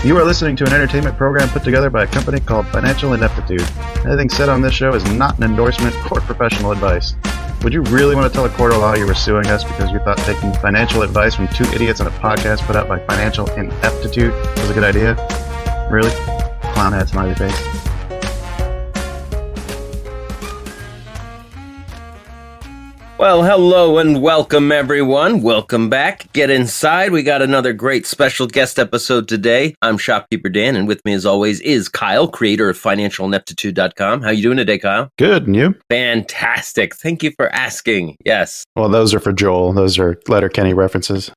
You are listening to an entertainment program put together by a company called Financial Ineptitude. Anything said on this show is not an endorsement or professional advice. Would you really want to tell a court of law you were suing us because you thought taking financial advice from two idiots on a podcast put out by Financial Ineptitude was a good idea? Really? Clown hat smiley face. Well, hello and welcome, everyone. Welcome back. Get inside. We got another great special guest episode today. I'm Shopkeeper Dan, and with me, as always, is Kyle, creator of FinancialIneptitude.com. How you doing today, Kyle? Good, and you? Fantastic. Thank you for asking. Yes. Well, those are for Joel. Those are Letterkenny references.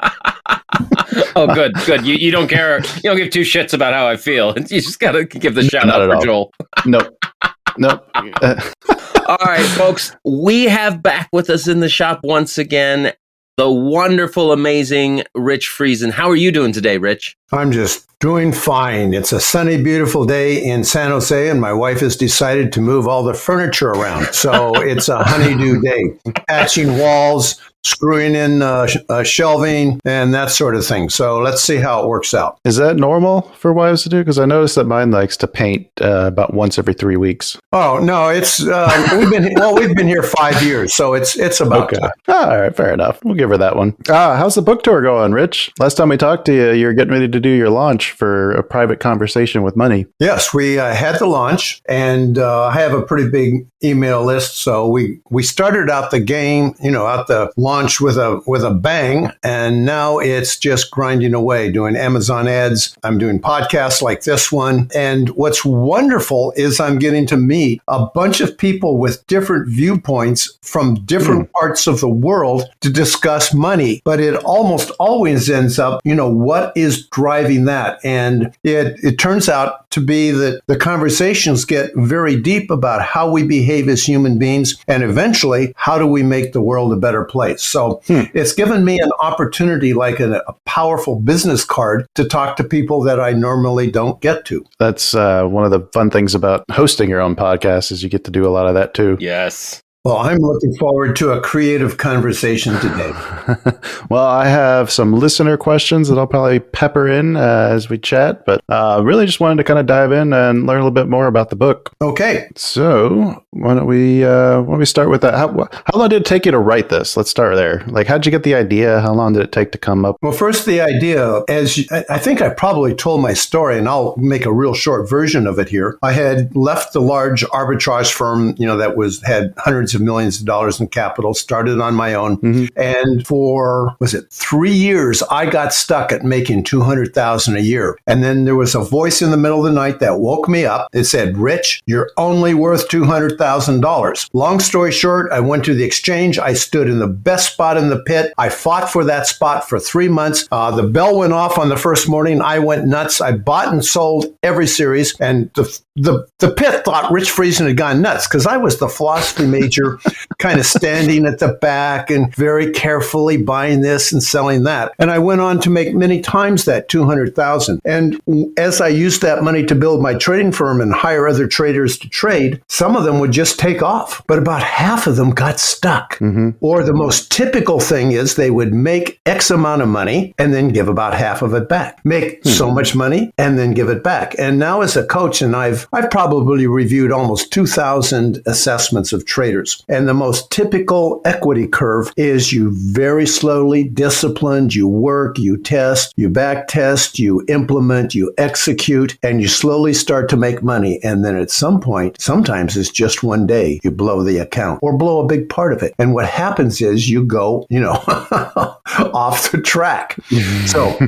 Oh, good. You don't care. You don't give two shits about how I feel. You just got to give the shout out for Joel. Nope. All right, folks, we have back with us in the shop once again, the wonderful, amazing Rich Friesen. How are you doing today, Rich? I'm just doing fine. It's a sunny, beautiful day in San Jose, and my wife has decided to move all the furniture around. So it's a honeydew day. Patching walls, screwing in shelving, and that sort of thing. So let's see how it works out. Is that normal for wives to do? Because I noticed that mine likes to paint about once every 3 weeks. Oh no, it's we've been here 5 years, so it's about okay. All right, fair enough. We'll give her that one. How's the book tour going, Rich? Last time we talked to you were getting ready to do your launch for A Private Conversation with Money. Yes, we had the launch, and I have a pretty big email list. So we started out the game, out the launch with a bang, and now it's just grinding away, doing Amazon ads. I'm doing podcasts like this one, and what's wonderful is I'm getting to meet a bunch of people with different viewpoints from different parts of the world to discuss money. But it almost always ends up, what is driving that? And it turns out to be that the conversations get very deep about how we behave as human beings, and eventually, how do we make the world a better place? So it's given me an opportunity, like a powerful business card, to talk to people that I normally don't get to. That's one of the fun things about hosting your own podcast is you get to do a lot of that too. Yes. Well, I'm looking forward to a creative conversation today. Well, I have some listener questions that I'll probably pepper in as we chat, but really just wanted to kind of dive in and learn a little bit more about the book. Okay. So why don't we start with that? How long did it take you to write this? Let's start there. Like, how'd you get the idea? How long did it take to come up? Well, first, the idea, I think I probably told my story, and I'll make a real short version of it here. I had left the large arbitrage firm, that had hundreds of millions of dollars in capital, started on my own. And for, 3 years, I got stuck at making $200,000 a year. And then there was a voice in the middle of the night that woke me up. It said, Rich, you're only worth $200,000. Long story short, I went to the exchange. I stood in the best spot in the pit. I fought for that spot for 3 months. The bell went off on the first morning. I went nuts. I bought and sold every series. And the pit thought Rich Friesen had gone nuts because I was the philosophy major, kind of standing at the back and very carefully buying this and selling that. And I went on to make many times that $200,000. And as I used that money to build my trading firm and hire other traders to trade, some of them would just take off, but about half of them got stuck. Or the most typical thing is they would make X amount of money and then give about half of it back. Make so much money and then give it back. And now as a coach, and I've probably reviewed almost 2,000 assessments of traders. And the most typical equity curve is you very slowly, disciplined, you work, you test, you back test, you implement, you execute, and you slowly start to make money. And then at some point, sometimes it's just one day, you blow the account or blow a big part of it. And what happens is you go, off the track. So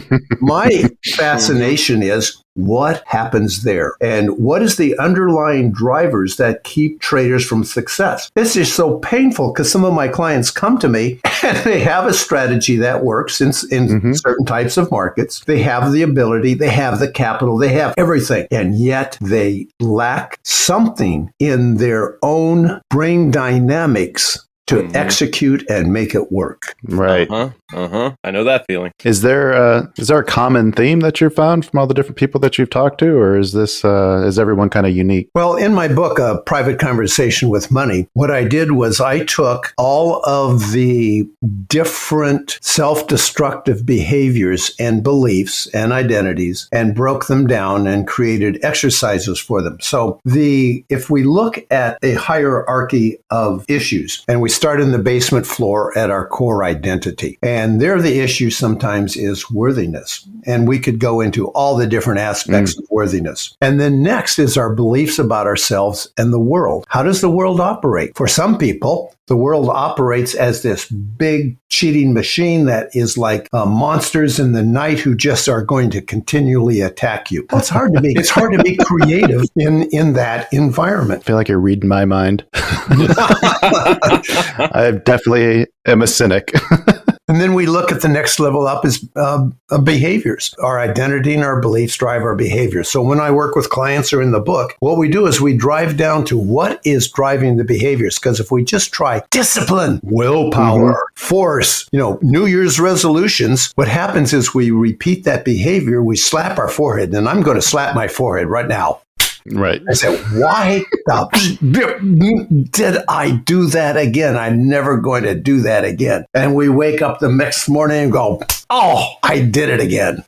my fascination is, what happens there? And what is the underlying drivers that keep traders from success? This is so painful because some of my clients come to me and they have a strategy that works in certain types of markets. They have the ability, they have the capital, they have everything. And yet they lack something in their own brain dynamics to execute and make it work. Right. I know that feeling. Is there a common theme that you've found from all the different people that you've talked to, or is this is everyone kind of unique? Well, in my book, A Private Conversation with Money, what I did was I took all of the different self-destructive behaviors and beliefs and identities and broke them down and created exercises for them. So if we look at a hierarchy of issues, and we start in the basement floor at our core identity, and there the issue sometimes is worthiness. And we could go into all the different aspects of worthiness. And then next is our beliefs about ourselves and the world. How does the world operate? For some people, the world operates as this big cheating machine that is like monsters in the night who just are going to continually attack you. Well, it's hard to be creative in that environment. I feel like you're reading my mind. I definitely am a cynic. And then we look at the next level up is behaviors. Our identity and our beliefs drive our behaviors. So when I work with clients or in the book, what we do is we drive down to what is driving the behaviors. Because if we just try discipline, willpower, force, New Year's resolutions, what happens is we repeat that behavior, we slap our forehead, and I'm going to slap my forehead right now. Right. I said, why did I do that again? I'm never going to do that again. And we wake up the next morning and go, oh, I did it again.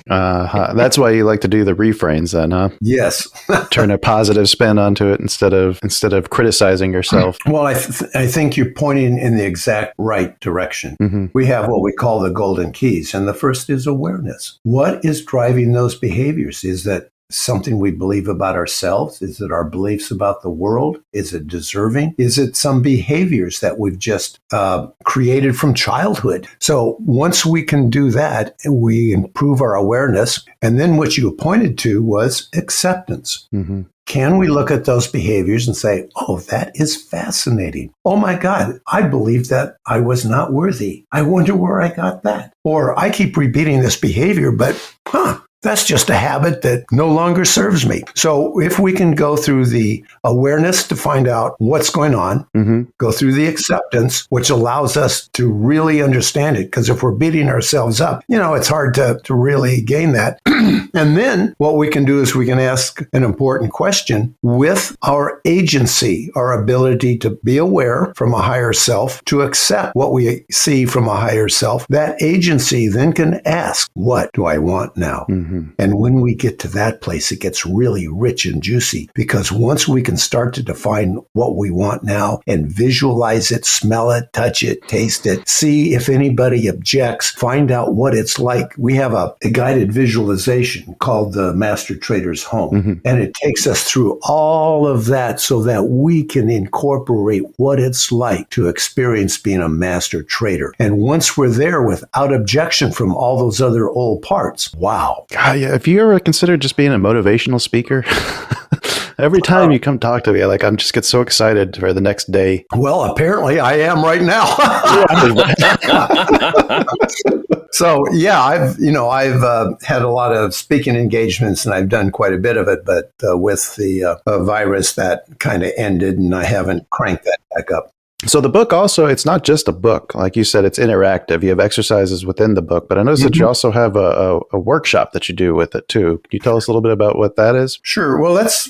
That's why you like to do the refrains then, huh? Yes. Turn a positive spin onto it instead of criticizing yourself. Well, I think you're pointing in the exact right direction. We have what we call the golden keys. And the first is awareness. What is driving those behaviors? Is that something we believe about ourselves? Is it our beliefs about the world? Is it deserving? Is it some behaviors that we've just created from childhood? So once we can do that, we improve our awareness. And then what you pointed to was acceptance. Can we look at those behaviors and say, oh, that is fascinating. Oh my God, I believe that I was not worthy. I wonder where I got that. Or I keep repeating this behavior, but that's just a habit that no longer serves me. So if we can go through the awareness to find out what's going on, go through the acceptance, which allows us to really understand it. Because if we're beating ourselves up, it's hard to really gain that. And then what we can do is we can ask an important question with our agency, our ability to be aware from a higher self, to accept what we see from a higher self. That agency then can ask, what do I want now? And when we get to that place, it gets really rich and juicy, because once we can start to define what we want now and visualize it, smell it, touch it, taste it, see if anybody objects, find out what it's like. We have a guided visualization called the Master Trader's Home. And it takes us through all of that so that we can incorporate what it's like to experience being a master trader. And once we're there without objection from all those other old parts, wow. God, yeah. Have you ever considered just being a motivational speaker? Every time you come talk to me, I just get so excited for the next day. Well, apparently I am right now. So yeah, I've had a lot of speaking engagements, and I've done quite a bit of it. But with the virus, that kind of ended, and I haven't cranked that back up. So the book also, it's not just a book. Like you said, it's interactive. You have exercises within the book, but I noticed that you also have a workshop that you do with it too. Can you tell us a little bit about what that is? Sure. Well, let's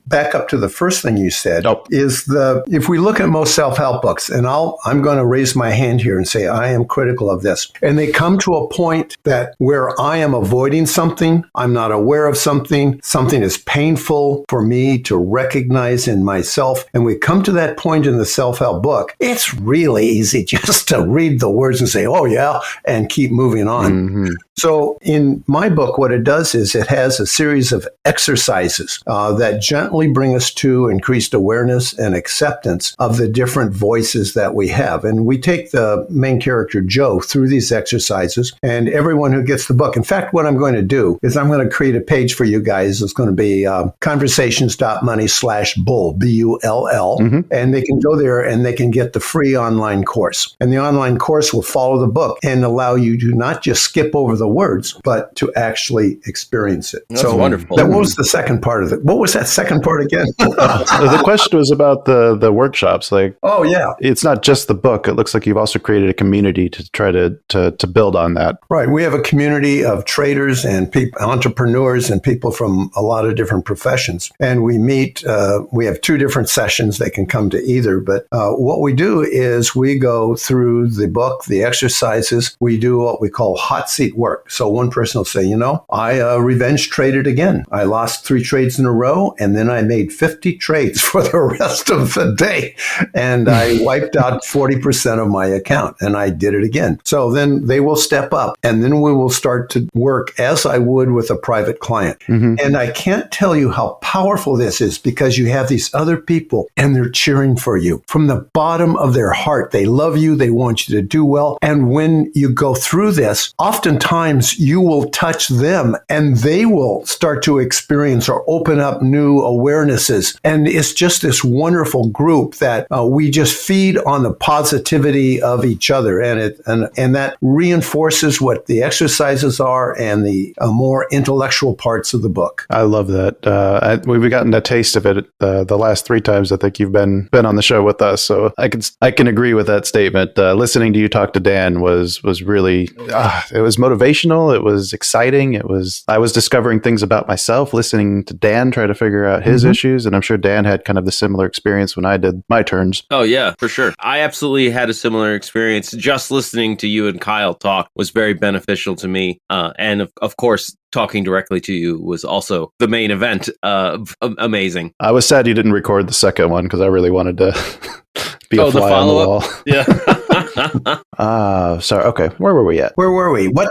back up to the first thing you said. If we look at most self-help books, and I'm going to raise my hand here and say I am critical of this, and they come to a point that where I am avoiding something, I'm not aware of something is painful for me to recognize in myself, and we come to that point in the self-help book, it's really easy just to read the words and say, oh yeah, and keep moving on. So in my book, what it does is it has a series of exercises that gently bring us to increased awareness and acceptance of the different voices that we have. And we take the main character, Joe, through these exercises, and everyone who gets the book. In fact, what I'm going to do is I'm going to create a page for you guys. It's going to be conversations.money/bull, BULL, and they can go there and they can get the free online course. And the online course will follow the book and allow you to not just skip over the words, but to actually experience it. That's wonderful. What was the second part of it? What was that second part again? The question was about the workshops. Like, oh, yeah. It's not just the book. It looks like you've also created a community to try to build on that. Right. We have a community of traders and entrepreneurs and people from a lot of different professions. And we meet, we have 2 different sessions. They can come to either. But what we do is we go through the book, the exercises. We do what we call hot seat work. So one person will say, I revenge traded again. I lost 3 trades in a row, and then I made 50 trades for the rest of the day. And I wiped out 40% of my account, and I did it again. So then they will step up, and then we will start to work as I would with a private client. Mm-hmm. And I can't tell you how powerful this is, because you have these other people, and they're cheering for you from the bottom of their heart. They love you. They want you to do well. And when you go through this, oftentimes you will touch them, and they will start to experience or open up new awarenesses. And it's just this wonderful group that we just feed on the positivity of each other. And that reinforces what the exercises are and the more intellectual parts of the book. I love that. We've gotten a taste of it the last 3 times I think you've been on the show with us. So I can agree with that statement. Listening to you talk to Dan was really, it was motivational. It was exciting. I was discovering things about myself, listening to Dan try to figure out his issues. And I'm sure Dan had kind of the similar experience when I did my turns. Oh, yeah, for sure. I absolutely had a similar experience. Just listening to you and Kyle talk was very beneficial to me. And of course, talking directly to you was also the main event. Amazing. I was sad you didn't record the second one because I really wanted to be a fly on the wall. Yeah. Sorry. Okay. Where were we at?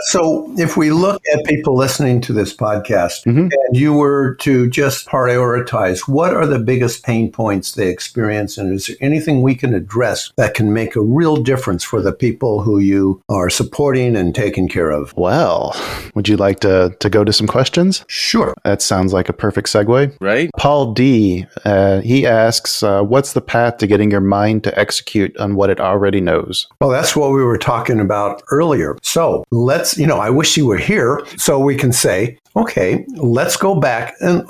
So if we look at people listening to this podcast and you were to just prioritize, what are the biggest pain points they experience? And is there anything we can address that can make a real difference for the people who you are supporting and taking care of? Well, would you like to go to some questions? Sure. That sounds like a perfect segue. Right. Paul D, he asks, what's the path to getting your mind to execute on what it already knows? Well, that's what we were talking about earlier. So let's, I wish you were here so we can say, okay, let's go back and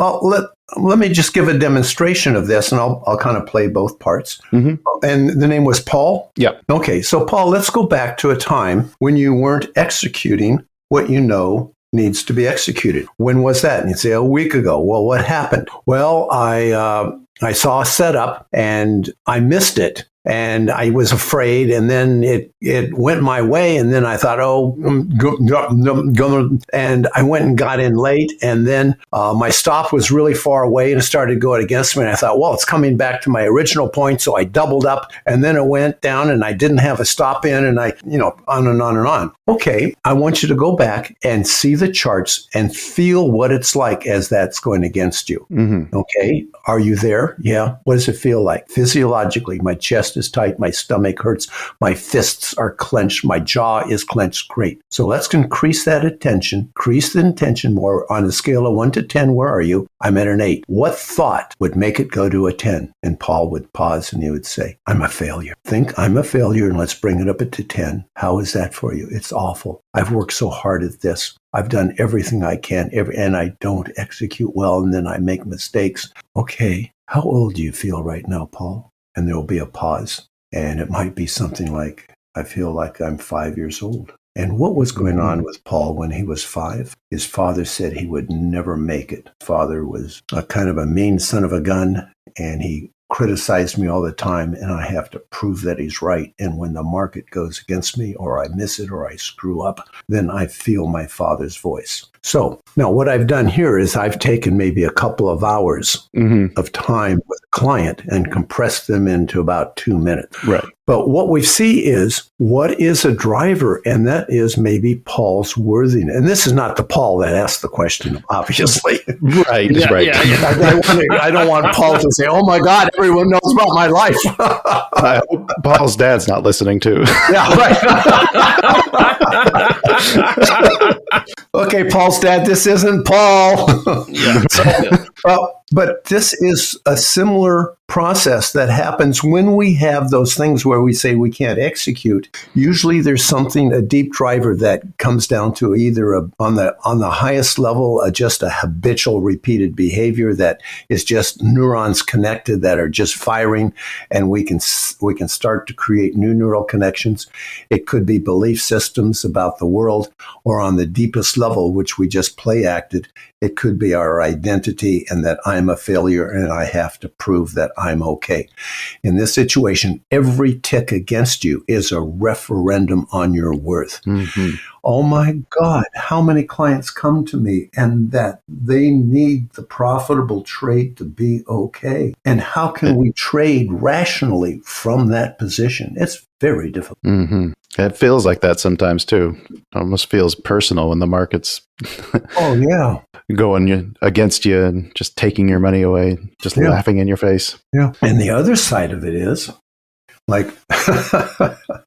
let me just give a demonstration of this, and I'll kind of play both parts. Mm-hmm. And the name was Paul? Yep. Okay, so Paul, let's go back to a time when you weren't executing what you know needs to be executed. When was that? And you'd say, a week ago. Well, what happened? Well, I saw a setup and I missed it. And I was afraid, and then it went my way, and then I thought, and I went and got in late, and then my stop was really far away and it started going against me, and I thought, well, it's coming back to my original point, so I doubled up, and then it went down, and I didn't have a stop in, and I, on and on and on. Okay, I want you to go back and see the charts and feel what it's like as that's going against you. Mm-hmm. Okay, are you there? Yeah. What does it feel like? Physiologically, my chest is tight, my stomach hurts, my fists are clenched, my jaw is clenched. Great. So let's increase that attention, increase the intention more. On a scale of 1 to 10, where are you? I'm at an 8. What thought would make it go to a 10? And Paul would pause and he would say, I'm a failure. Think I'm a failure and let's bring it up to 10. How is that for you? It's awful. I've worked so hard at this. I've done everything I can, and I don't execute well, and then I make mistakes. Okay, how old do you feel right now, Paul? And there will be a pause. And it might be something like, I feel like I'm 5 years old. And what was going on with Paul when he was 5? His father said he would never make it. Father was a kind of a mean son of a gun, and he criticized me all the time, and I have to prove that he's right. And when the market goes against me, or I miss it, or I screw up, then I feel my father's voice. So now what I've done here is I've taken maybe a couple of hours of time with a client and compressed them into about 2 minutes. Right. But what we see is what is a driver, and that is maybe Paul's worthiness. And this is not the Paul that asked the question, obviously. Right, right. Yeah. I don't want Paul to say, oh my God, everyone knows about my life. Paul's dad's not listening too. Yeah, right. Okay, Paul's dad, this isn't Paul. Yeah. Well, But this is a similar process that happens when we have those things where we say we can't execute. Usually there's something, a deep driver that comes down to either on the highest level, just a habitual repeated behavior that is just neurons connected that are just firing, and we can start to create new neural connections. It could be belief systems about the world, or on the deepest level, which we just play acted, it could be our identity and that I'm a failure and I have to prove that I'm okay. In this situation, every tick against you is a referendum on your worth. Mm-hmm. Oh my God, how many clients come to me and that they need the profitable trade to be okay? And how can we trade rationally from that position? It's very difficult. Mm-hmm. It feels like that sometimes too. It almost feels personal when the market's oh yeah, going against you and just taking your money away, just laughing in your face. Yeah. And the other side of it is, like,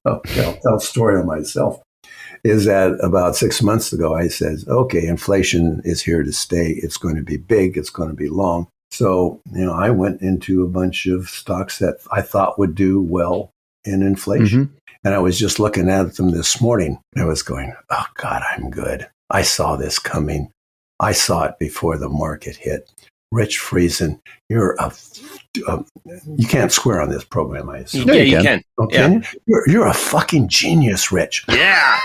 I'll tell a story on myself, is that about 6 months ago, I said, okay, inflation is here to stay. It's going to be big. It's going to be long. So, I went into a bunch of stocks that I thought would do well in inflation. Mm-hmm. And I was just looking at them this morning. And I was going, oh God, I'm good. I saw this coming. I saw it before the market hit. Rich Friesen, you're you can't swear on this program, I assume. Yeah, you can. Okay. Yeah. You're a fucking genius, Rich. Yeah.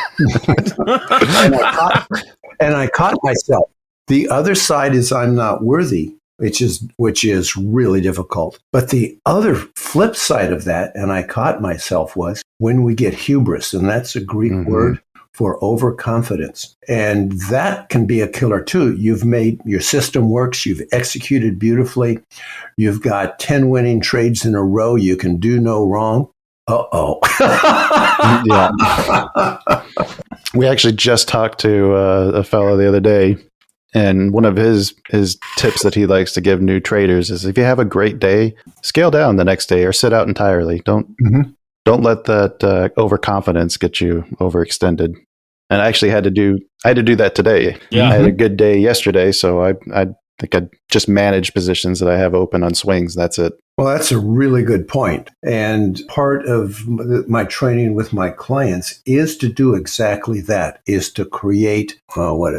and I caught myself. The other side is I'm not worthy, which is really difficult. But the other flip side of that, and I caught myself, was when we get hubris, and that's a Greek word for overconfidence. And that can be a killer too. You've made your system works. You've executed beautifully. You've got 10 winning trades in a row. You can do no wrong. Uh-oh. Yeah. We actually just talked to a fellow the other day, and one of his tips that he likes to give new traders is if you have a great day, scale down the next day or sit out entirely. Don't let that overconfidence get you overextended. And I actually had to do that today. Yeah. I had a good day yesterday, so I think I just managed positions that I have open on swings. That's it. Well, that's a really good point. And part of my training with my clients is to do exactly that, is to create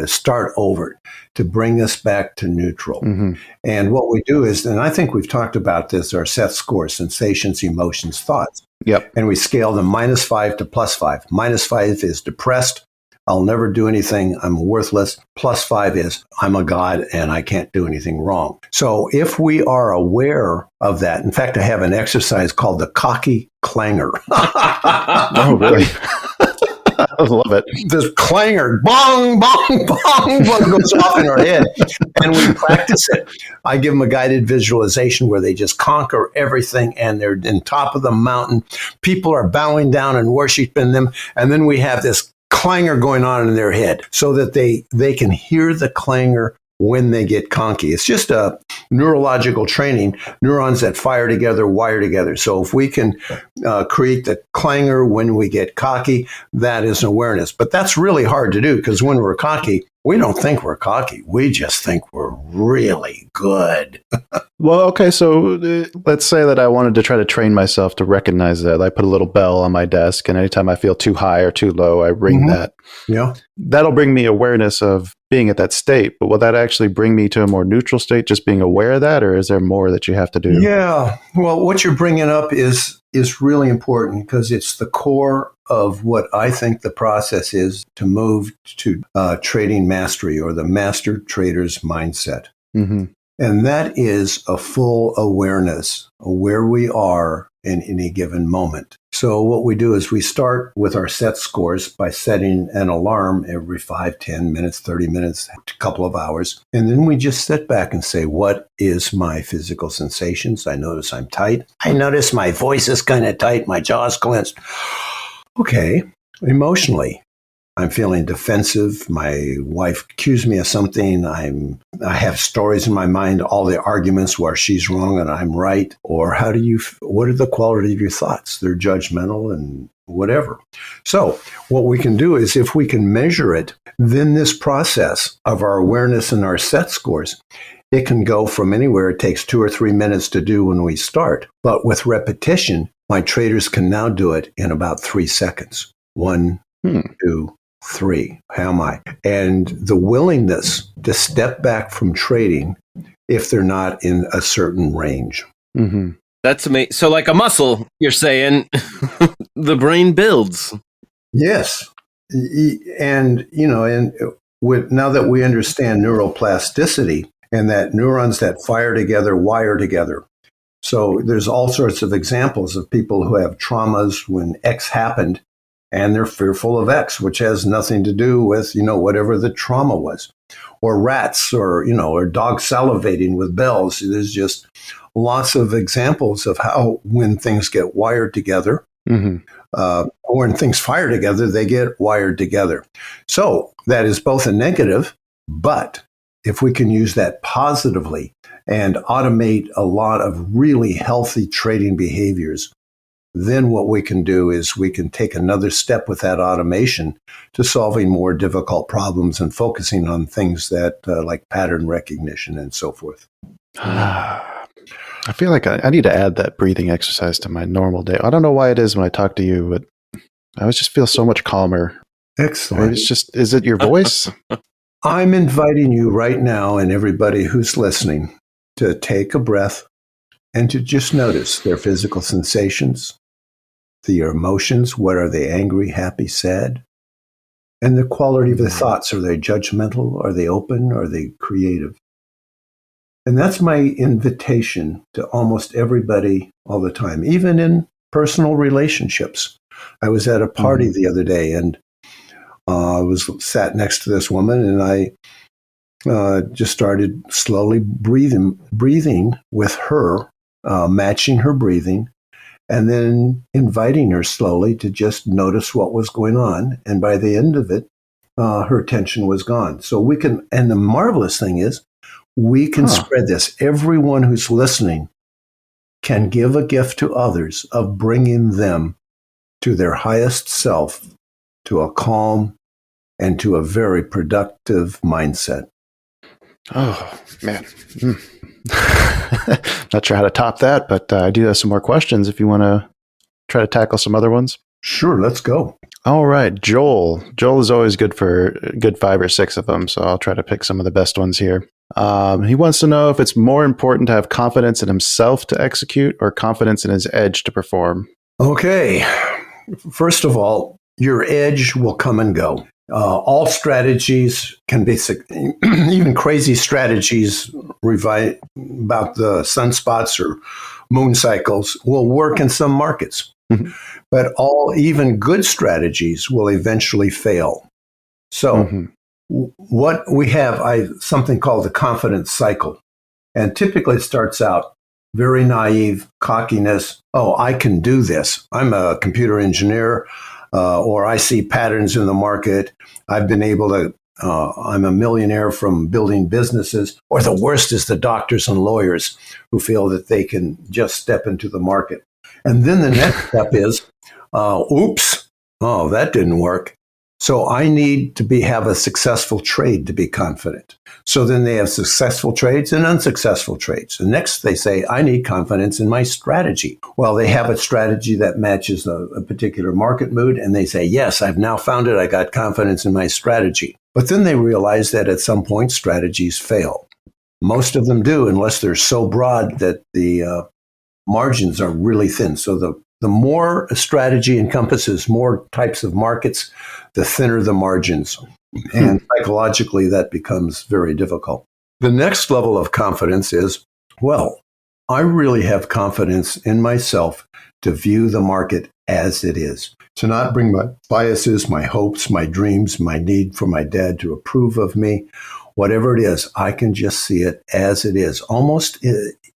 start over, to bring us back to neutral. Mm-hmm. And what we do is, and I think we've talked about this, our set scores, sensations, emotions, thoughts. Yep. And we scale them -5 to +5. -5 is depressed. I'll never do anything. I'm worthless. +5 is I'm a god and I can't do anything wrong. So if we are aware of that, in fact, I have an exercise called the cocky clanger. Oh, really? I love it. This clanger, bong, bong, bong, goes off in our head, and we practice it. I give them a guided visualization where they just conquer everything, and they're in top of the mountain. People are bowing down and worshiping them, and then we have this clangor going on in their head so that they can hear the clangor when they get conky. It's just a neurological training, neurons that fire together, wire together. So if we can create the clangor when we get cocky, that is awareness. But that's really hard to do because when we're cocky, we don't think we're cocky. We just think we're really good. Well, okay, so let's say that I wanted to try to train myself to recognize that. I put a little bell on my desk, and anytime I feel too high or too low, I ring that. Yeah. That'll bring me awareness of being at that state, but will that actually bring me to a more neutral state, just being aware of that, or is there more that you have to do? Yeah, well, what you're bringing up is really important because it's the core of what I think the process is to move to trading mastery, or the master trader's mindset. Mm-hmm. And that is a full awareness of where we are in any given moment. So what we do is we start with our set scores by setting an alarm every 5, 10 minutes, 30 minutes, a couple of hours. And then we just sit back and say, what is my physical sensations? I notice I'm tight. I notice my voice is kind of tight. My jaw's clenched. Okay. Emotionally, I'm feeling defensive. My wife accused me of something. I have stories in my mind, all the arguments where she's wrong and I'm right. Or what are the quality of your thoughts? They're judgmental and whatever. So what we can do is, if we can measure it, then this process of our awareness and our set scores it can go from anywhere. It takes 2 or 3 minutes to do when we start. But with repetition, my traders can now do it in about 3 seconds. 1, 2, 3. How am I? And the willingness to step back from trading if they're not in a certain range. Mm-hmm. That's amazing. So like a muscle, you're saying the brain builds. Yes. And, now that we understand neuroplasticity and that neurons that fire together wire together. So there's all sorts of examples of people who have traumas when X happened and they're fearful of X, which has nothing to do with, whatever the trauma was. Or rats or dogs salivating with bells. There's just lots of examples of how when things get wired together, when things fire together, they get wired together. So that is both a negative, but if we can use that positively and automate a lot of really healthy trading behaviors, then what we can do is we can take another step with that automation to solving more difficult problems and focusing on things that like pattern recognition and so forth. I feel like I need to add that breathing exercise to my normal day. I don't know why it is when I talk to you, but I always just feel so much calmer. Excellent. Is it your voice? I'm inviting you right now and everybody who's listening to take a breath and to just notice their physical sensations, their emotions. What are they? Angry, happy, sad? And the quality of the thoughts. Are they judgmental? Are they open? Are they creative? And that's my invitation to almost everybody all the time, even in personal relationships. I was at a party the other day and I sat next to this woman and I just started slowly breathing with her, matching her breathing, and then inviting her slowly to just notice what was going on. And by the end of it, her tension was gone. So we can, and the marvelous thing is, we can spread this. Everyone who's listening can give a gift to others of bringing them to their highest self, to a calm and to a very productive mindset. Oh, man. Not sure how to top that, but I do have some more questions if you want to try to tackle some other ones. Sure, let's go. All right, Joel. Joel is always good for a good 5 or 6 of them, so I'll try to pick some of the best ones here. He wants to know if it's more important to have confidence in himself to execute or confidence in his edge to perform. Okay. First of all, your edge will come and go. All strategies can be, even crazy strategies about the sunspots or moon cycles will work in some markets. But even good strategies will eventually fail. So what we have, something called the confidence cycle. And typically it starts out very naive, cockiness. Oh, I can do this. I'm a computer engineer, or I see patterns in the market. I've been able to, I'm a millionaire from building businesses. Or the worst is the doctors and lawyers who feel that they can just step into the market. And then the next step is, oops, oh, that didn't work. So I need to have a successful trade to be confident. So then they have successful trades and unsuccessful trades. And next they say, I need confidence in my strategy. Well, they have a strategy that matches a particular market mood. And they say, yes, I've now found it. I got confidence in my strategy. But then they realize that at some point strategies fail. Most of them do, unless they're so broad that the margins are really thin. So the more a strategy encompasses more types of markets, the thinner the margins. And psychologically, that becomes very difficult. The next level of confidence is, well, I really have confidence in myself to view the market as it is, to not bring my biases, my hopes, my dreams, my need for my dad to approve of me. Whatever it is, I can just see it as it is, almost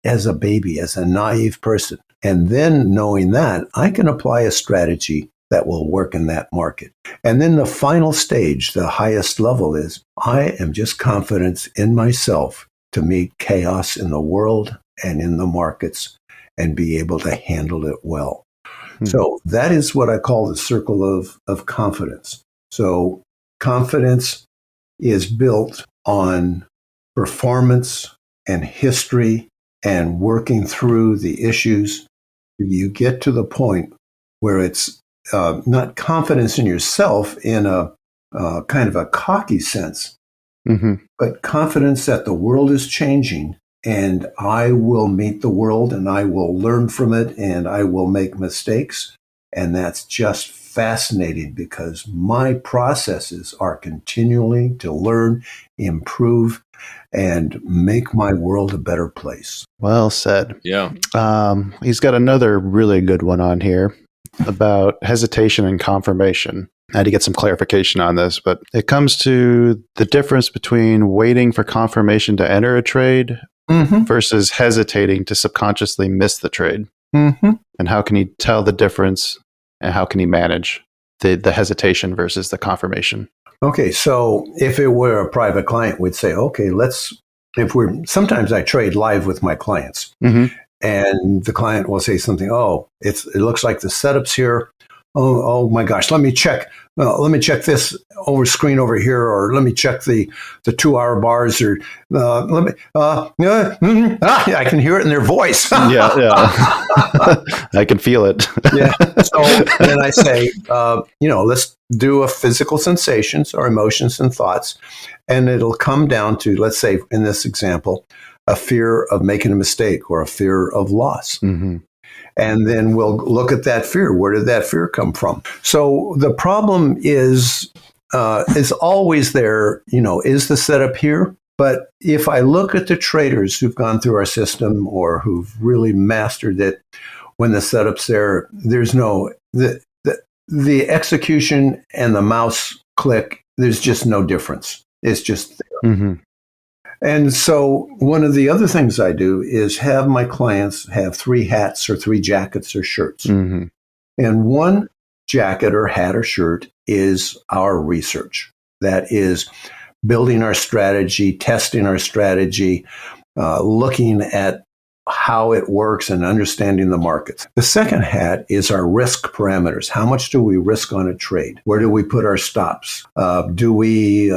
as a baby, as a naive person. And then knowing that, I can apply a strategy that will work in that market. And then the final stage, the highest level is, I am just confident in myself to meet chaos in the world and in the markets and be able to handle it well. So that is what I call the circle of confidence. So confidence is built on performance, and history and working through the issues, you get to the point where it's not confidence in yourself in a kind of a cocky sense, but confidence that the world is changing and I will meet the world and I will learn from it and I will make mistakes. And that's just fascinating because my processes are continually to learn, improve, and make my world a better place. Well said. Yeah. He's got another really good one on here about hesitation and confirmation. I had to get some clarification on this, but it comes to the difference between waiting for confirmation to enter a trade versus hesitating to subconsciously miss the trade. And how can he tell the difference and how can he manage the hesitation versus the confirmation? So if it were a private client, we'd say, sometimes I trade live with my clients and the client will say something, it looks like the setup's here. Oh my gosh, let me check this screen over here, or let me check the 2-hour bars, or I can hear it in their voice. Yeah. I can feel it. Yeah. So then I say, let's do a physical sensations or emotions and thoughts, and it'll come down to, let's say in this example, a fear of making a mistake or a fear of loss. And then we'll look at that fear. Where did that fear come from? So the problem is always there, is the setup here? But if I look at the traders who've gone through our system or who've really mastered it, when the setup's there, there's the execution and the mouse click, there's just no difference. It's just there. And so one of the other things I do is have my clients have 3 hats or 3 jackets or shirts. And one jacket or hat or shirt is our research. That is building our strategy, testing our strategy, looking at how it works and understanding the markets. The second hat is our risk parameters. How much do we risk on a trade? Where do we put our stops? Do we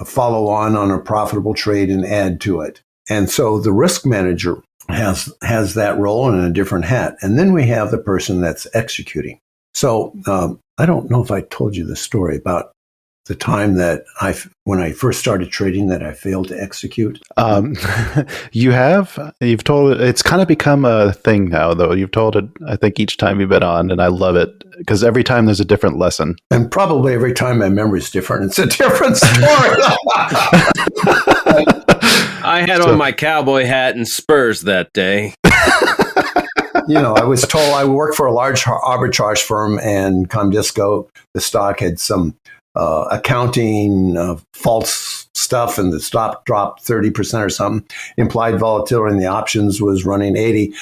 follow on a profitable trade and add to it? And so the risk manager has that role in a different hat. And then we have the person that's executing. So I don't know if I told you the story about the time that when I first started trading, that I failed to execute. You have? You've told it. It's kind of become a thing now, though. You've told it, I think, each time you've been on, and I love it because every time there's a different lesson. And probably every time my memory is different. It's a different story. I had on my cowboy hat and spurs that day. I was told I worked for a large arbitrage firm, and Comdisco, the stock had some accounting false stuff, and the stock dropped 30% or something. Implied volatility in the options was running 80.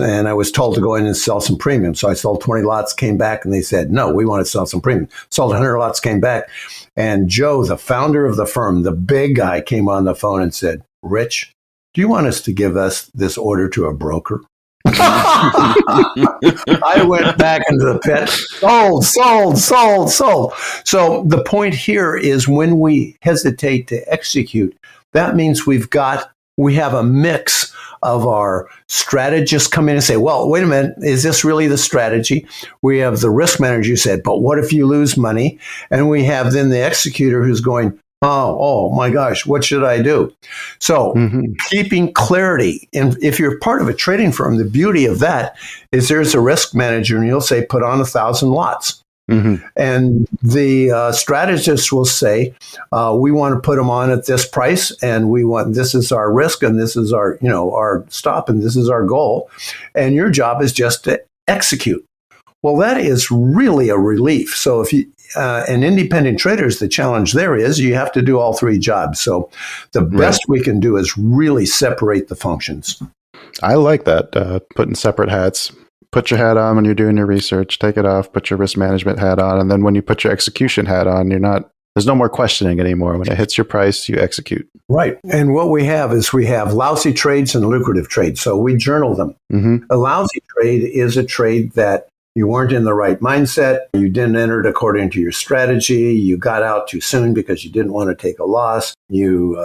And I was told to go in and sell some premium. So I sold 20 lots, came back, and they said, no, we want to sell some premium. Sold 100 lots, came back. And Joe, the founder of the firm, the big guy, came on the phone and said, Rich, do you want us to give us this order to a broker? I went back into the pit. Sold. So the point here is when we hesitate to execute, that means we have a mix of our strategists come in and say, well, wait a minute, is this really the strategy? We have the risk manager who said, but what if you lose money? And we have then the executor who's going, oh my gosh, what should I do? So keeping clarity. And if you're part of a trading firm, the beauty of that is there's a risk manager and you'll say, put on 1,000 lots. And the strategist will say, we want to put them on at this price, and this is our risk, and this is our, our stop, and this is our goal. And your job is just to execute. Well, that is really a relief. So if you, and independent traders, the challenge there is you have to do all 3 jobs. So the best we can do is really separate the functions. I like that, putting separate hats. Put your hat on when you're doing your research, take it off, put your risk management hat on, and then when you put your execution hat on, there's no more questioning anymore. When it hits your price, you execute. Right. And what we have lousy trades and lucrative trades. So we journal them. A lousy trade is a trade that You weren't in the right mindset. You didn't enter it according to your strategy. You got out too soon because you didn't want to take a loss. You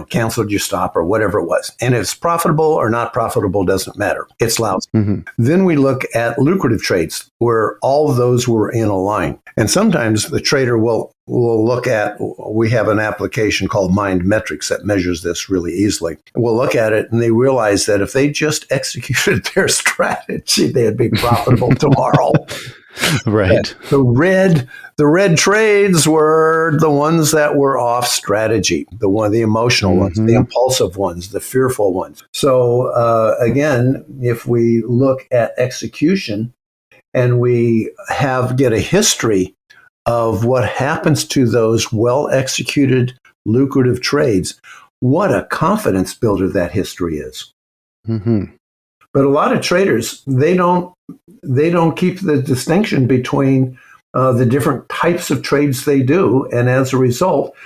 canceled your stop or whatever it was. And if it's profitable or not profitable doesn't matter. It's lousy. Then we look at lucrative trades where all of those were in a line. And sometimes the trader will look at, we have an application called Mind Metrics that measures this really easily. We'll look at it and they realize that if they just executed their strategy, they'd be profitable tomorrow. Right. The red trades were the ones that were off strategy, the emotional ones, the impulsive ones, the fearful ones. So again, if we look at execution and we get a history of what happens to those well-executed, lucrative trades, what a confidence builder that history is. But a lot of traders, they don't keep the distinction between the different types of trades they do, and as a result,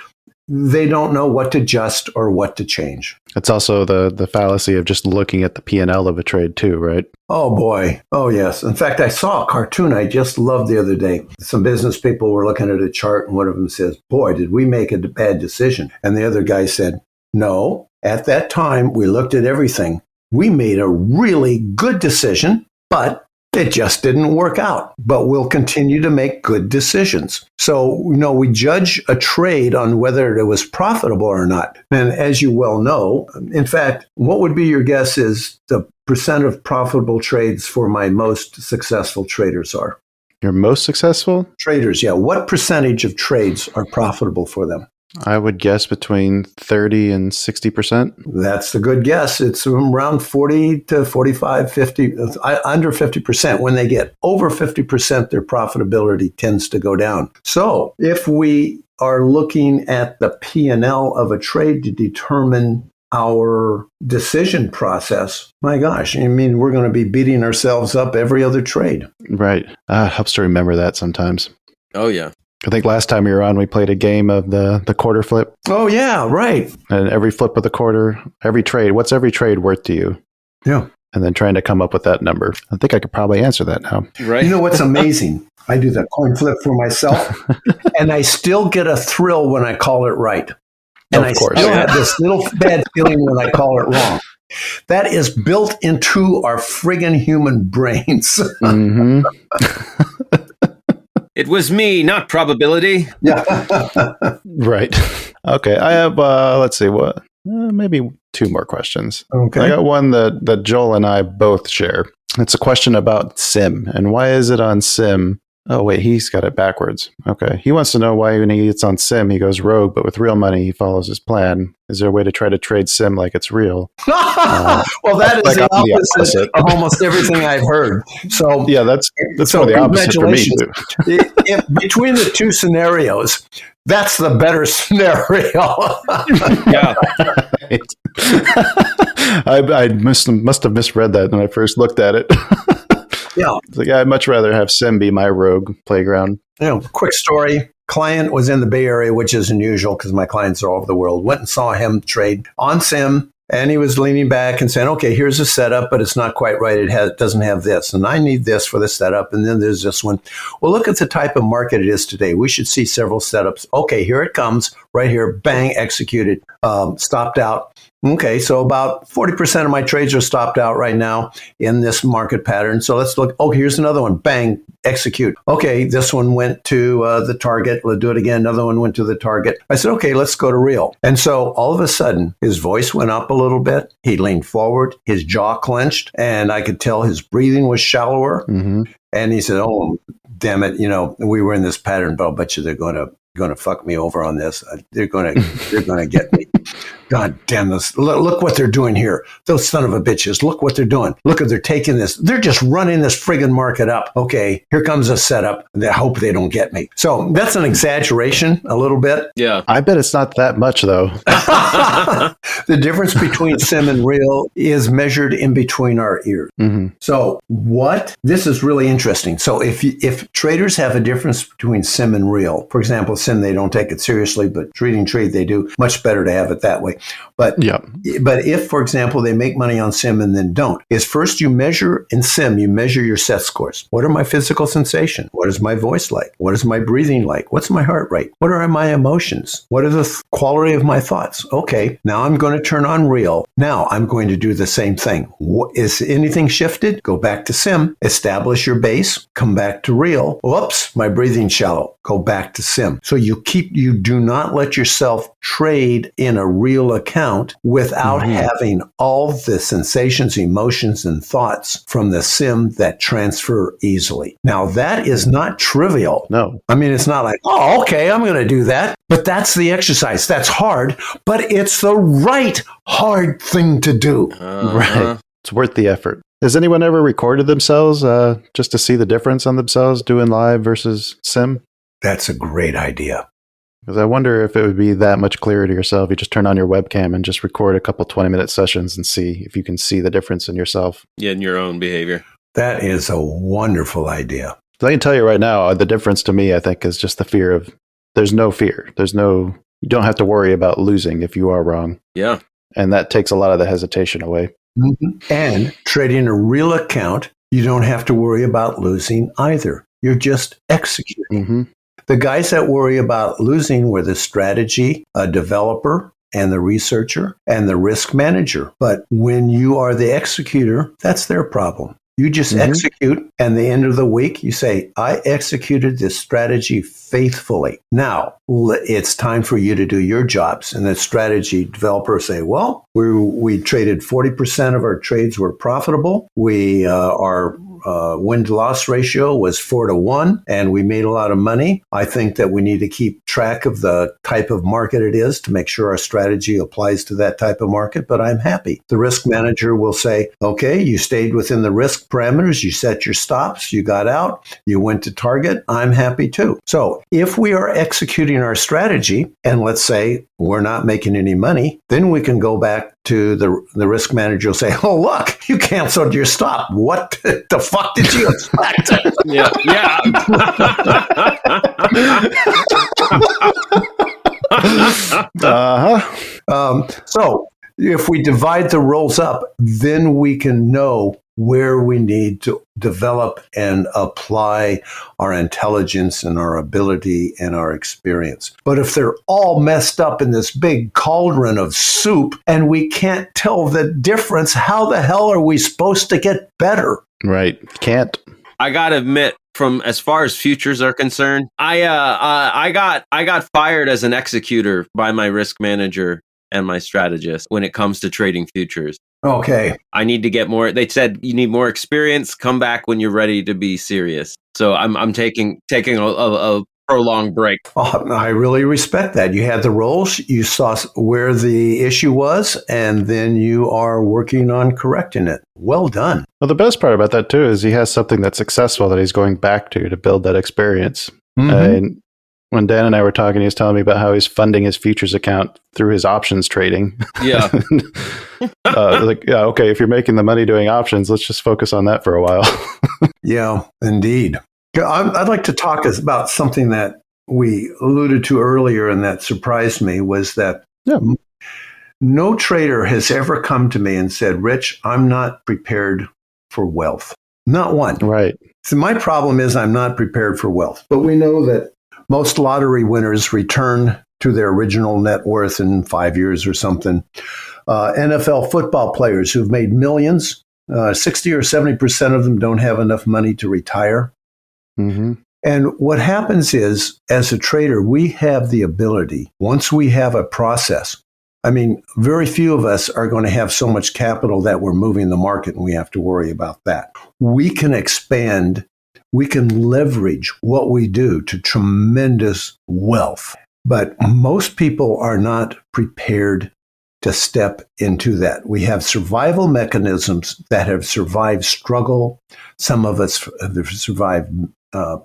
they don't know what to adjust or what to change. It's also the fallacy of just looking at the P&L of a trade too, right? Oh boy. Oh yes. In fact, I saw a cartoon I just loved the other day. Some business people were looking at a chart and one of them says, "Boy, did we make a bad decision." And the other guy said, "No, at that time we looked at everything. We made a really good decision, but it just didn't work out. But we'll continue to make good decisions." So, we judge a trade on whether it was profitable or not. And as you well know, in fact, what would be your guess is the percent of profitable trades for my most successful traders are? Your most successful? Traders, yeah. What percentage of trades are profitable for them? I would guess between 30 and 60%. That's a good guess. It's around 40 to 45, 50, under 50%. When they get over 50%, their profitability tends to go down. So if we are looking at the P&L of a trade to determine our decision process, my gosh, we're going to be beating ourselves up every other trade. Right. Helps to remember that sometimes. Oh, yeah. I think last time we were on, we played a game of the quarter flip. Oh, yeah, right. And every flip of the quarter, every trade, what's every trade worth to you? Yeah. And then trying to come up with that number. I think I could probably answer that now. Right. You know what's amazing? I do that coin flip for myself, and I still get a thrill when I call it right. And I still have this little bad feeling when I call it wrong. That is built into our friggin' human brains. It was me, not probability. Yeah. Right. Okay. I have, let's see, maybe two more questions. Okay. I got one that Joel and I both share. It's a question about SIM. And why is it on SIM? Oh, wait, he's got it backwards. Okay. He wants to know why when he gets on SIM, he goes rogue, but with real money, he follows his plan. Is there a way to try to trade SIM like it's real? Well, that is the opposite of almost everything I've heard. So yeah, that's so the opposite for me too. Between the two scenarios, that's the better scenario. Yeah. I must have misread that when I first looked at it. Yeah. It's like, I'd much rather have SIM be my rogue playground. Quick story. Client was in the Bay Area, which is unusual because my clients are all over the world. Went and saw him trade on SIM. And he was leaning back and saying, okay, here's a setup, but it's not quite right. It doesn't have this. And I need this for the setup. And then there's this one. Well, look at the type of market it is today. We should see several setups. Okay, here it comes right here. Bang, executed, stopped out. Okay, so about 40% of my trades are stopped out right now in this market pattern. So let's look. Oh, here's another one. Bang, execute. Okay, this one went to the target. We'll do it again. Another one went to the target. I said, okay, let's go to real. And so all of a sudden, his voice went up a little bit. He leaned forward. His jaw clenched. And I could tell his breathing was shallower. Mm-hmm. And he said, oh, damn it. We were in this pattern, but I'll bet you they're going to fuck me over on this. They're going to get me. God damn this. Look what they're doing here. Those son of a bitches. Look what they're doing. Look, they're taking this. They're just running this friggin' market up. Okay, here comes a setup. I hope they don't get me. So that's an exaggeration a little bit. Yeah. I bet it's not that much, though. The difference between sim and real is measured in between our ears. Mm-hmm. So this is really interesting. So if traders have a difference between sim and real, for example, sim, they don't take it seriously, but trading trade, they do. Much better to have it that way. But Yep. but if, for example, they make money on sim and then don't, is first you measure in sim, you measure your set scores. What are my physical sensations? What is my voice like? What is my breathing like? What's my heart rate? What are my emotions? What is the quality of my thoughts? Okay, now I'm going to turn on real. Now I'm going to do the same thing. Is anything shifted? Go back to sim, establish your base, come back to real. Whoops, my breathing shallow. Go back to sim. So you do not let yourself trade in a real account without having all the sensations, emotions, and thoughts from the sim that transfer easily. Now, that is not trivial. No. I mean, it's not like, oh, okay, I'm going to do that. But that's the exercise. That's hard, but it's the right hard thing to do. Right. It's worth the effort. Has anyone ever recorded themselves just to see the difference on themselves doing live versus sim? That's a great idea. Because I wonder if it would be that much clearer to yourself. You just turn on your webcam and just record a couple 20-minute sessions and see if you can see the difference in yourself. Yeah, in your own behavior. That is a wonderful idea. So I can tell you right now, the difference to me, I think, is just the fear of, there's no fear. You don't have to worry about losing if you are wrong. Yeah. And that takes a lot of the hesitation away. Mm-hmm. And trading a real account, you don't have to worry about losing either. You're just executing. Mm-hmm. The guys that worry about losing were the strategy, a developer, and the researcher, and the risk manager. But when you are the executor, that's their problem. You just execute, and the end of the week, you say, I executed this strategy faithfully. Now, it's time for you to do your jobs. And the strategy developer say, well, we traded 40% of our trades were profitable. Our win-to-loss ratio was 4-1, and we made a lot of money. I think that we need to keep track of the type of market it is to make sure our strategy applies to that type of market, but I'm happy. The risk manager will say, okay, you stayed within the risk parameters, you set your stops, you got out, you went to target, I'm happy too. So if we are executing our strategy, and let's say we're not making any money, then we can go back to the risk manager will say, oh, look, you canceled your stop. What the fuck did you expect? Yeah. So if we divide the roles up, then we can know where we need to develop and apply our intelligence and our ability and our experience. But if they're all messed up in this big cauldron of soup and we can't tell the difference, how the hell are we supposed to get better? Right. Can't. I gotta admit, from as far as futures are concerned, I got fired as an executor by my risk manager and my strategist when it comes to trading futures. Okay. I need to get more. They said you need more experience. Come back when you're ready to be serious. So I'm taking a prolonged break. Oh, I really respect that. You had the roles, you saw where the issue was, and then you are working on correcting it. Well done. Well, the best part about that, too, is he has something that's successful that he's going back to build that experience. And when Dan and I were talking, he was telling me about how he's funding his futures account through his options trading. Yeah. Okay, if you're making the money doing options, let's just focus on that for a while. Yeah, indeed. I'd like to talk about something that we alluded to earlier and that surprised me was that no trader has ever come to me and said, Rich, I'm not prepared for wealth. Not one. Right. So my problem is I'm not prepared for wealth. But we know that most lottery winners return to their original net worth in 5 years or something. NFL football players who've made millions, 60 or 70% of them don't have enough money to retire. Mm-hmm. And what happens is, as a trader, we have the ability, once we have a process, I mean, very few of us are going to have so much capital that we're moving the market and we have to worry about that. We can expand, we can leverage what we do to tremendous wealth. But most people are not prepared to step into that. We have survival mechanisms that have survived struggle. Some of us have survived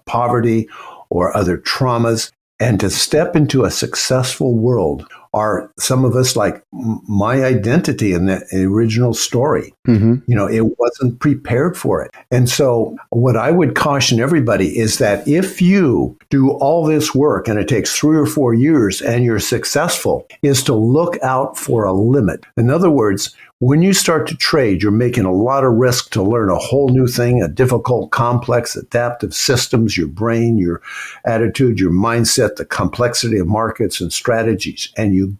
poverty or other traumas. And to step into a successful world, are some of us like my identity in the original story. It wasn't prepared for it. And so what I would caution everybody is that if you do all this work and it takes 3 or 4 years and you're successful, is to look out for a limit. In other words, when you start to trade, you're making a lot of risk to learn a whole new thing, a difficult, complex, adaptive systems, your brain, your attitude, your mindset, the complexity of markets and strategies. And you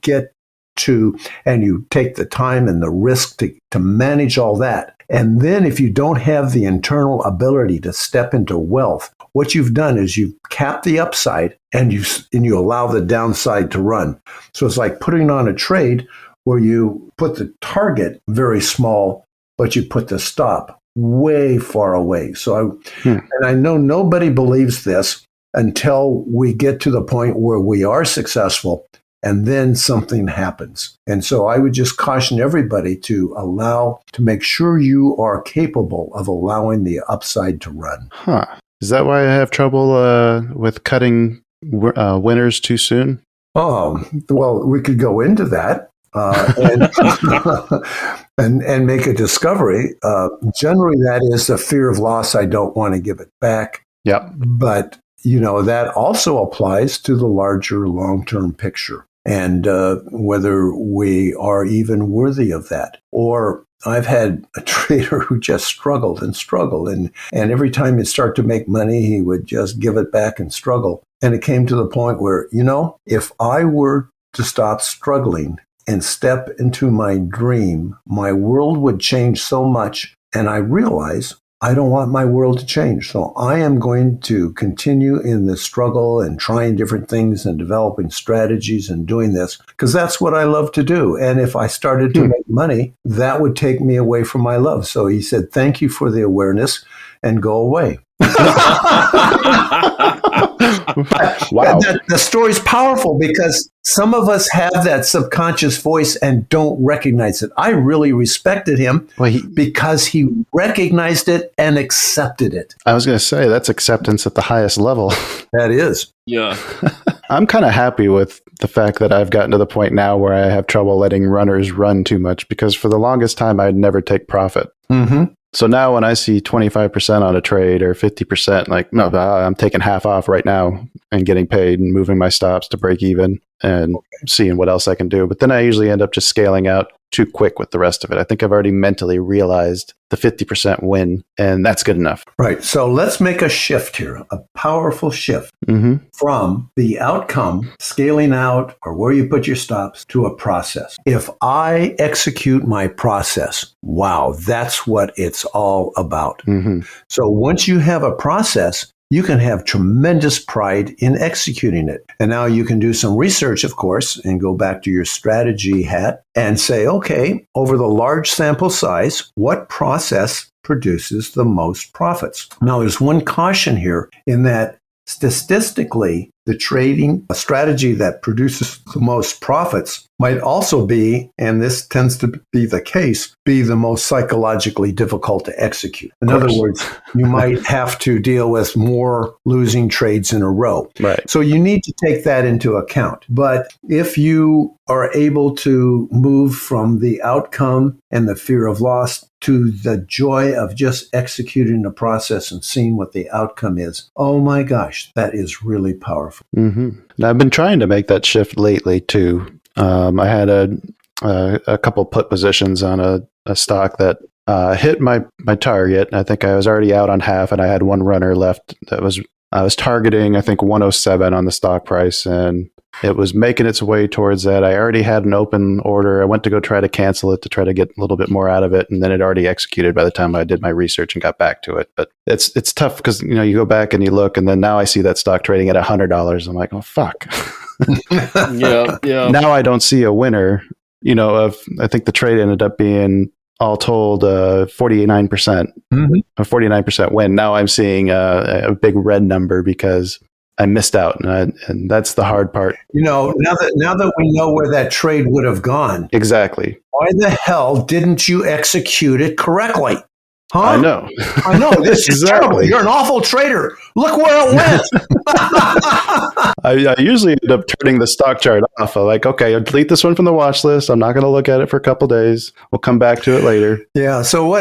take the time and the risk to manage all that. And then if you don't have the internal ability to step into wealth, what you've done is you've capped the upside and you allow the downside to run. So it's like putting on a trade where you put the target very small, but you put the stop way far away. And I know nobody believes this until we get to the point where we are successful and then something happens. And so I would just caution everybody to make sure you are capable of allowing the upside to run. Is that why I have trouble with cutting winners too soon? Oh, well, we could go into that. And make a discovery. Generally, that is a fear of loss. I don't want to give it back. Yep. But, that also applies to the larger long-term picture and whether we are even worthy of that. Or I've had a trader who just struggled. And every time he'd start to make money, he would just give it back and struggle. And it came to the point where, if I were to stop struggling and step into my dream, my world would change so much. And I realize I don't want my world to change. So I am going to continue in this struggle and trying different things and developing strategies and doing this because that's what I love to do. And if I started to make money, that would take me away from my love. So he said, thank you for the awareness and go away. Wow. The story's powerful because some of us have that subconscious voice and don't recognize it. I really respected him because he recognized it and accepted it. I was going to say, that's acceptance at the highest level. That is. Yeah. I'm kind of happy with the fact that I've gotten to the point now where I have trouble letting runners run too much because for the longest time, I'd never take profit. Mm-hmm. So now when I see 25% on a trade or 50%, like, no, I'm taking half off right now and getting paid and moving my stops to break even and seeing what else I can do. But then I usually end up just scaling out too quick with the rest of it. I think I've already mentally realized the 50% win, and that's good enough. Right. So let's make a shift here, a powerful shift from the outcome, scaling out or where you put your stops to a process. If I execute my process, wow, that's what it's all about. So once you have a process, you can have tremendous pride in executing it. And now you can do some research, of course, and go back to your strategy hat and say, okay, over the large sample size, what process produces the most profits? Now, there's one caution here in that statistically, the trading strategy that produces the most profits might also be, and this tends to be the case, be the most psychologically difficult to execute. In other words, you might have to deal with more losing trades in a row. Right. So you need to take that into account. But if you are able to move from the outcome and the fear of loss to the joy of just executing the process and seeing what the outcome is, oh my gosh, that is really powerful. And I've been trying to make that shift lately too. I had a couple put positions on a stock that hit my target. I think I was already out on half, and I had one runner left. I was targeting, I think, 107 on the stock price, and it was making its way towards that. I already had an open order. I went to go try to cancel it to try to get a little bit more out of it, and then it already executed by the time I did my research and got back to it. But it's tough because you go back and you look, and then now I see that stock trading at $100. I'm like, oh fuck. Yeah. Now I don't see a winner. I think the trade ended up being all told 49%, a 49% win. Now I'm seeing a big red number because I missed out, and that's the hard part. Now that we know where that trade would have gone, exactly. Why the hell didn't you execute it correctly? Huh? I know. I know. This is terrible. You're an awful trader. Look where it went. I usually end up turning the stock chart off. I'm like, okay, I'll delete this one from the watch list. I'm not going to look at it for a couple days. We'll come back to it later. Yeah. So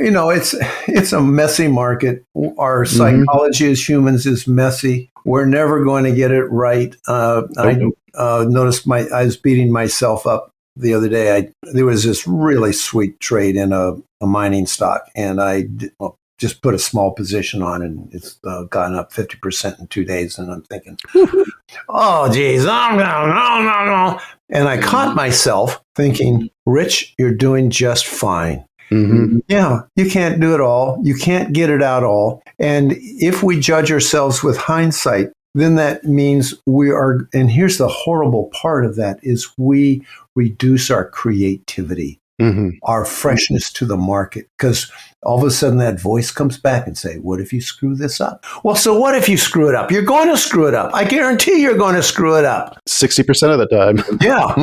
it's a messy market. Our psychology as humans is messy. We're never going to get it right. I noticed I was beating myself up the other day. There was this really sweet trade in a mining stock, and I just put a small position on, and it's gone up 50% in 2 days. And I'm thinking, oh, geez, no. And I caught myself thinking, Rich, you're doing just fine. Mm-hmm. Yeah, you can't do it all. You can't get it out all. And if we judge ourselves with hindsight, then that means we are, and here's the horrible part of that, is we reduce our creativity, our freshness to the market, because all of a sudden that voice comes back and say, what if you screw this up? Well, so what if you screw it up? You're going to screw it up. I guarantee you're going to screw it up. 60% of the time. Yeah.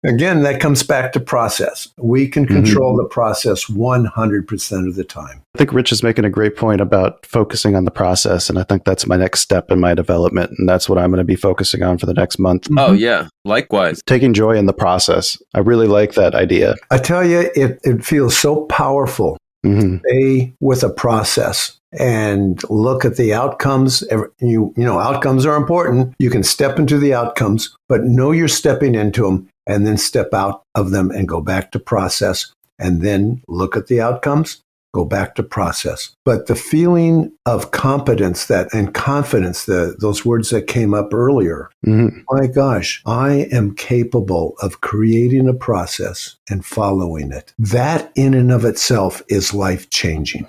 Again, that comes back to process. We can control the process 100% of the time. I think Rich is making a great point about focusing on the process. And I think that's my next step in my development. And that's what I'm going to be focusing on for the next month. Oh, yeah. Likewise. Taking joy in the process. I really like that idea. I tell you, it feels so powerful. Stay with a process and look at the outcomes. You know, outcomes are important. You can step into the outcomes, but know you're stepping into them, and then step out of them and go back to process, and then look at the outcomes, go back to process. But the feeling of competence and confidence, those words that came up earlier, my gosh, I am capable of creating a process and following it. That in and of itself is life-changing.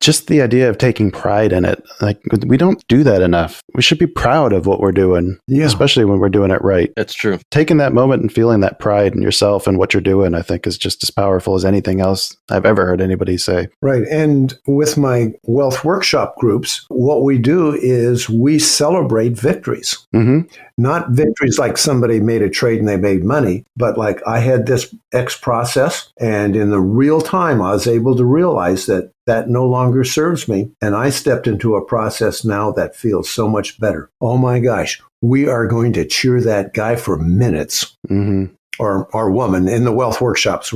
Just the idea of taking pride in it. Like, we don't do that enough. We should be proud of what we're doing, especially when we're doing it right. That's true. Taking that moment and feeling that pride in yourself and what you're doing, I think, is just as powerful as anything else I've ever heard anybody say. Right. And with my wealth workshop groups, what we do is we celebrate victories. Not victories like somebody made a trade and they made money, but like I had this X process, and in the real time, I was able to realize that no longer serves me. And I stepped into a process now that feels so much better. Oh my gosh, we are going to cheer that guy for minutes, or woman. In the wealth workshops,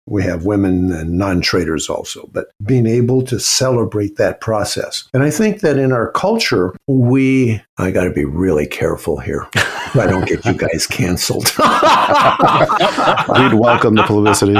we have women and non-traders also, but being able to celebrate that process. And I think that in our culture, I got to be really careful here so I don't get you guys canceled. We'd welcome the publicity.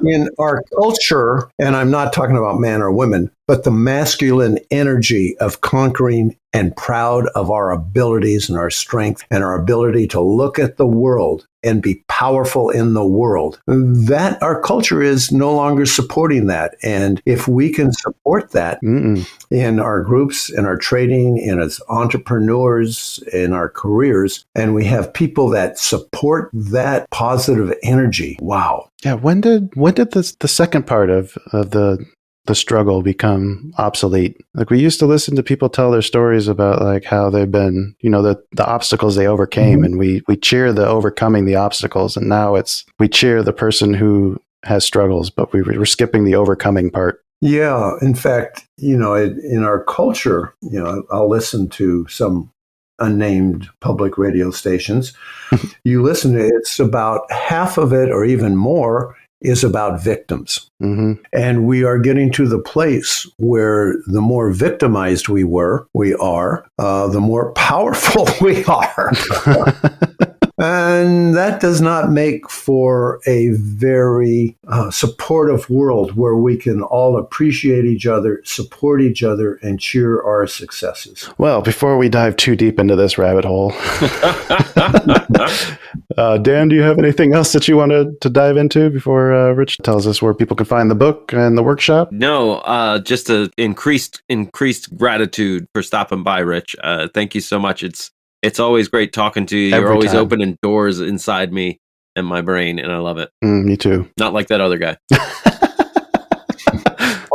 In our culture, and I'm not talking about man or women, but the masculine energy of conquering and proud of our abilities and our strength and our ability to look at the world and be powerful in the world, that our culture is no longer supporting that. And if we can support that in our groups, in our trading, and as entrepreneurs, in our careers, and we have people that support that positive energy, wow. Yeah, when did the second part of the struggle become obsolete? Like, we used to listen to people tell their stories about like how they've been, the obstacles they overcame, and we cheer the overcoming the obstacles, and now we cheer the person who has struggles, but we're skipping the overcoming part. Yeah, in fact, in our culture, I'll listen to some unnamed public radio stations. You listen to it, it's about half of it or even more is about victims. And we are getting to the place where the more victimized we are, the more powerful we are. And that does not make for a very supportive world where we can all appreciate each other, support each other, and cheer our successes. Well, before we dive too deep into this rabbit hole, Dan, do you have anything else that you wanted to dive into before Rich tells us where people can find the book and the workshop? No, just a increased gratitude for stopping by, Rich. Thank you so much. It's always great talking to you. You're always opening doors inside me and my brain, and I love it. Me too. Not like that other guy.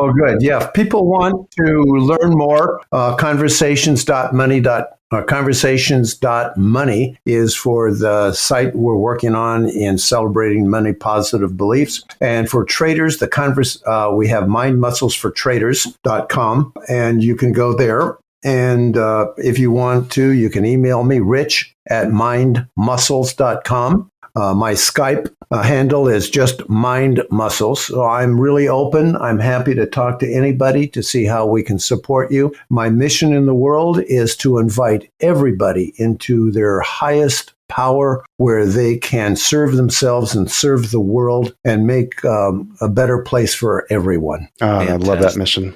Oh, good. Yeah. If people want to learn more, conversations.money is for the site we're working on in celebrating money positive beliefs. And for traders, we have mindmusclesfortraders.com, and you can go there. And if you want to, you can email me, rich@mindmuscles.com. My Skype handle is just Mind Muscles. So I'm really open. I'm happy to talk to anybody to see how we can support you. My mission in the world is to invite everybody into their highest power where they can serve themselves and serve the world and make a better place for everyone. I love that mission.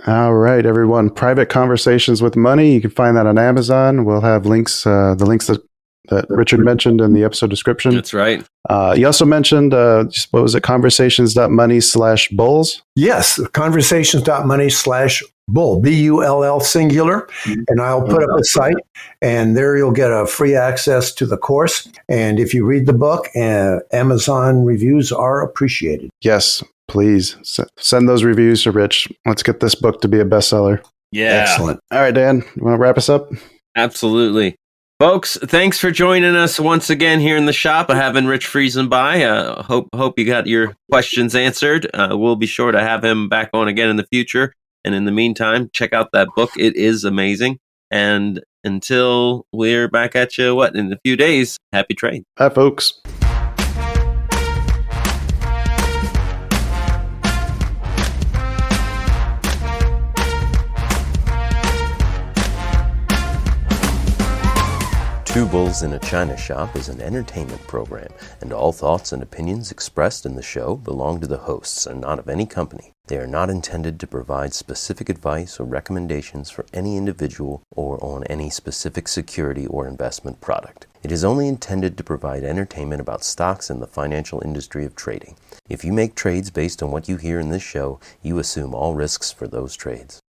All right, everyone. Private Conversations with Money. You can find that on Amazon. We'll have links, the links that Richard mentioned in the episode description. That's right. You also mentioned, what was it, conversations.money/bulls? Yes, conversations.money/bull, BULL singular. And I'll put up a site, and there you'll get a free access to the course. And if you read the book, Amazon reviews are appreciated. Yes, please send those reviews to Rich. Let's get this book to be a bestseller. Yeah. Excellent. All right, Dan, you want to wrap us up? Absolutely. Folks, thanks for joining us once again here in the shop. Having Rich Friesen by. Hope you got your questions answered. We'll be sure to have him back on again in the future. And in the meantime, check out that book. It is amazing. And until we're back at you, in a few days, happy trade. Bye, folks. Two Bulls in a China Shop is an entertainment program, and all thoughts and opinions expressed in the show belong to the hosts and not of any company. They are not intended to provide specific advice or recommendations for any individual or on any specific security or investment product. It is only intended to provide entertainment about stocks and the financial industry of trading. If you make trades based on what you hear in this show, you assume all risks for those trades.